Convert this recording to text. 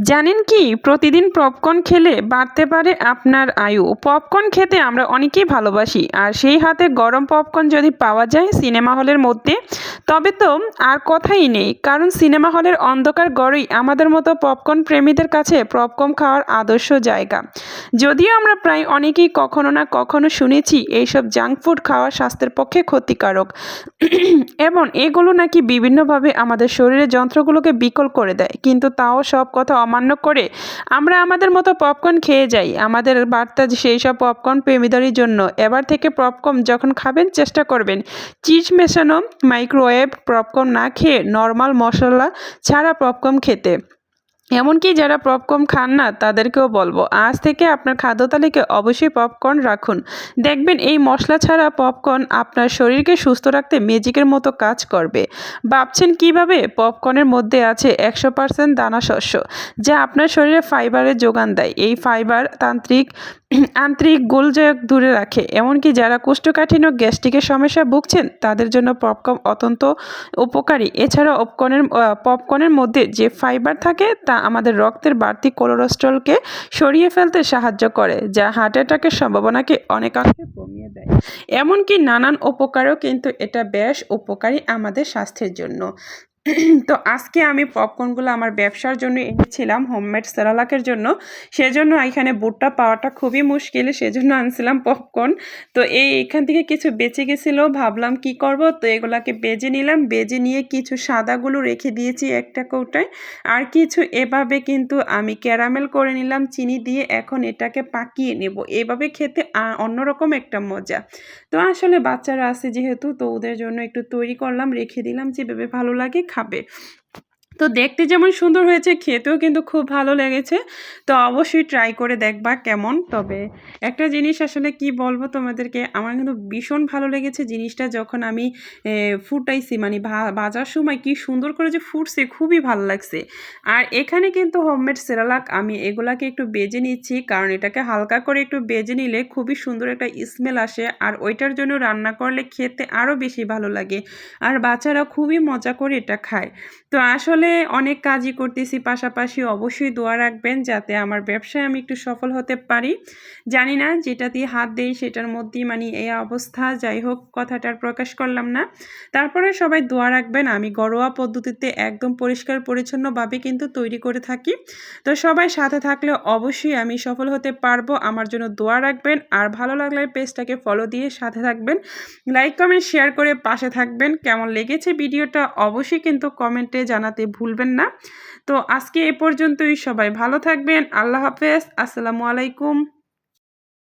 জানেন কি প্রতিদিন পপকর্ন খেলে বাড়তে পারে আপনার আয়ু। পপকর্ন খেতে আমরা অনেকেই ভালোবাসি, আর সেই হাতে গরম পপকর্ন যদি পাওয়া যায় সিনেমা হলের মধ্যে, তবে তো আর কথাই নেই। কারণ সিনেমা হলের অন্ধকার ঘরেই আমাদের মতো পপকর্ন প্রেমীদের কাছে পপকর্ন খাওয়ার আদর্শ জায়গা। যদিও আমরা প্রায় অনেকেই কখনো না কখনো শুনেছি এইসব জাঙ্ক ফুড খাওয়া স্বাস্থ্যের পক্ষে ক্ষতিকারক এবং এগুলো নাকি বিভিন্নভাবে আমাদের শরীরের যন্ত্রগুলোকে বিকল করে দেয়, কিন্তু তাও সব কথা অমান্য করে আমরা আমাদের মতো পপকর্ন খেয়ে যাই। আমাদের বার্তা সেই সব পপকর্ন প্রেমীদেরই জন্য, এবার থেকে পপকর্ন যখন খাবেন চেষ্টা করবেন চিজ মেশানো মাইক্রোওয়েভ পপকর্ন না খেয়ে নর্মাল মশলা ছাড়া পপকর্ন খেতে। এমনকি যারা পপকর্ন খান না তাদেরকেও বলবো আজ থেকে আপনার খাদ্য তালিকায় অবশ্যই পপকর্ন রাখুন। দেখবেন এই মশলা ছাড়া পপকর্ন আপনার শরীরকে সুস্থ রাখতে ম্যাজিকের মতো কাজ করবে। ভাবছেন কিভাবে? পপকর্নের মধ্যে আছে 100% দানা শস্য, যা আপনার শরীরে ফাইবারের যোগান দেয়। এই ফাইবার আন্তরিক গোলযোগ দূরে রাখে। এমনকি যারা কোষ্ঠকাঠিন্য গ্যাস্ট্রিকের সমস্যায় ভুগছেন তাদের জন্য পপকর্ন অত্যন্ত উপকারী। এছাড়া পপকর্নের মধ্যে যে ফাইবার থাকে তা আমাদের রক্তের বাড়তি কোলেস্টেরলকে সরিয়ে ফেলতে সাহায্য করে, যা হার্ট অ্যাটাকের সম্ভাবনাকে অনেকাংশে কমিয়ে দেয়। এমনকি নানান উপকারেও কিন্তু এটা বেশ উপকারী আমাদের স্বাস্থ্যের জন্য। তো আজকে আমি পপকর্নগুলো আমার ব্যবসার জন্য এনেছিলাম, হোমমেড সেরালাকের জন্য। সেজন্য এখানে বুটটা পাওয়াটা খুবই মুশকিল, সেজন্য আনছিলাম পপকর্ন। তো এখান থেকে কিছু বেঁচে গেছিলো, ভাবলাম কি করব, তো এগুলাকে বেজে নিলাম। বেজে নিয়ে কিছু সাদাগুলো রেখে দিয়েছি একটা কৌটায়, আর কিছু এভাবে কিন্তু আমি ক্যারামেল করে নিলাম চিনি দিয়ে। এখন এটাকে পাকিয়ে নেব, এভাবে খেতে অন্যরকম একটা মজা। তো আসলে বাচ্চারা আছে যেহেতু, তো ওদের জন্য একটু তৈরি করলাম, রেখে দিলাম, যেভাবে ভালো লাগে খাবে। তো দেখতে যেমন সুন্দর হয়েছে, খেতেও কিন্তু খুব ভালো লেগেছে। তো অবশ্যই ট্রাই করে দেখবা কেমন। তবে একটা জিনিস আসলে কি বলবো তোমাদেরকে, আমার কিন্তু ভীষণ ভালো লেগেছে জিনিসটা যখন আমি ফুটাইছি, মানে ভাজার সময় কি সুন্দর করে যে ফুটছে, খুবই ভালো লাগছে। আর এখানে কিন্তু হোমমেড সেরালাক আমি এগুলাকে একটু বেজে নিচ্ছি, কারণ এটাকে হালকা করে একটু বেজে নিলে খুবই সুন্দর একটা স্মেল আসে, আর ওইটার জন্য রান্না করলে খেতে আরও বেশি ভালো লাগে, আর বাচ্চারা খুবই মজা করে এটা খায়। তো আসলে অনেক কাজই করতেছি, পাশাপাশি অবশ্যই দোয়া রাখবেন যাতে আমার ব্যবসায় আমি একটু সফল হতে পারি। জানি না যেটা দিয়ে হাত দেই সেটার মধ্যেই মানে এই অবস্থা, যাই হোক কথাটার প্রকাশ করলাম না। তারপরে সবাই দোয়া রাখবেন, আমি ঘরোয়া পদ্ধতিতে একদম পরিষ্কার পরিচ্ছন্নভাবে কিন্তু তৈরি করে থাকি। তো সবাই সাথে থাকলে অবশ্যই আমি সফল হতে পারবো। আমার জন্য দোয়া রাখবেন, আর ভালো লাগলে পেজটাকে ফলো দিয়ে সাথে থাকবেন, লাইক কমেন্ট শেয়ার করে পাশে থাকবেন। কেমন লেগেছে ভিডিওটা অবশ্যই কিন্তু কমেন্টে জানাতে ভুলবেন না। তো আজকে এ পর্যন্তই, সবাই ভালো থাকবেন। আল্লাহ হাফেজ, আসসালামু আলাইকুম।